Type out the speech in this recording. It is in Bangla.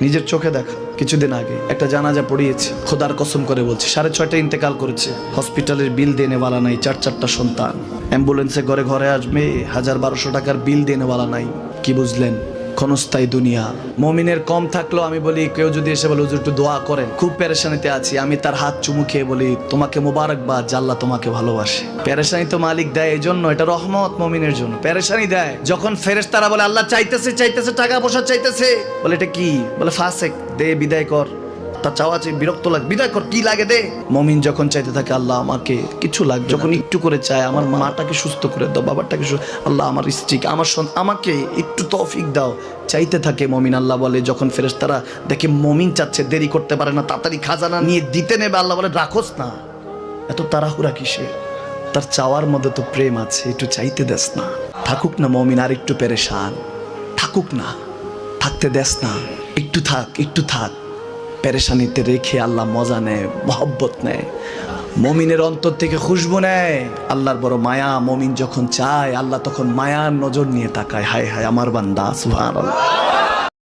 নিজের চোখে দেখা কিছুদিন আগে একটা জানাজা পড়িয়েছে, খোদার কসম করে বলছে 6:30 ইন্তেকাল করেছে। হসপিটালের বিল দেনেওয়ালা নাই, 4 সন্তান, অ্যাম্বুলেন্সে ঘরে ঘরে আসবে, 1000-1200 টাকার বিল দেনেওয়ালা নাই। কি বুঝলেন? ক্ষণস্থায়ী দুনিয়া। মমিনের কম থাকলেও আমি বলি, কেউ যদি এসে বলে হুজুর একটু দোয়া করেন, খুব পেরেশানিতে আছি, আমি তার হাত চুমু খেয়ে বলি তোমাকে মোবারকবাদ, আল্লাহ তোমাকে ভালোবাসে। পেরেশানি তো মালিক দেয়, এই জন্য এটা রহমত মমিনের জন্য। পেরেশানি দেয় যখন ফেরেশতারা বলে আল্লাহ চাইতেছে টাকা পয়সা চাইতেছে, বলে এটা কি? বলে ফাসেক, দে বিদায় কর। তার চাওয়া চেয়ে বিরক্ত লাগে, বিদায় কর, কি লাগে দে। মমিন যখন চাইতে থাকে আল্লাহ আমাকে কিছু লাগবে, যখন একটু করে চায় আমার মাটাকে সুস্থ করে দাও, বাবাটাকে আল্লাহ আমার স্ত্রীকে, আমার আমাকে একটু তৌফিক দাও, চাইতে থাকে মমিন। আল্লাহ বলে যখন ফেরেশতারা দেখে মমিন চাচ্ছে, দেরি করতে পারে না, তাড়াতাড়ি খাজানা নিয়ে দিতে নেবে, আল্লাহ বলে রাখোস না, এত তাড়াহুড়া কিসের? তার চাওয়ার মধ্যে তো প্রেম আছে, একটু চাইতে দেস না। থাকুক না মমিন আর একটু পেরেশান, থাকুক না, থাকতে দেস না, একটু থাক, একটু থাক। পেরেশানিতে রেখে আল্লাহ মজা নেয়, মহব্বত নেয়, মমিনের অন্তর থেকে খুশবু নেয়। আল্লাহর বড় মায়া, মমিন যখন চায় আল্লাহ তখন মায়ার নজর নিয়ে তাকায়, হায় হায় আমার বান্দা, সুবহানাল্লাহ।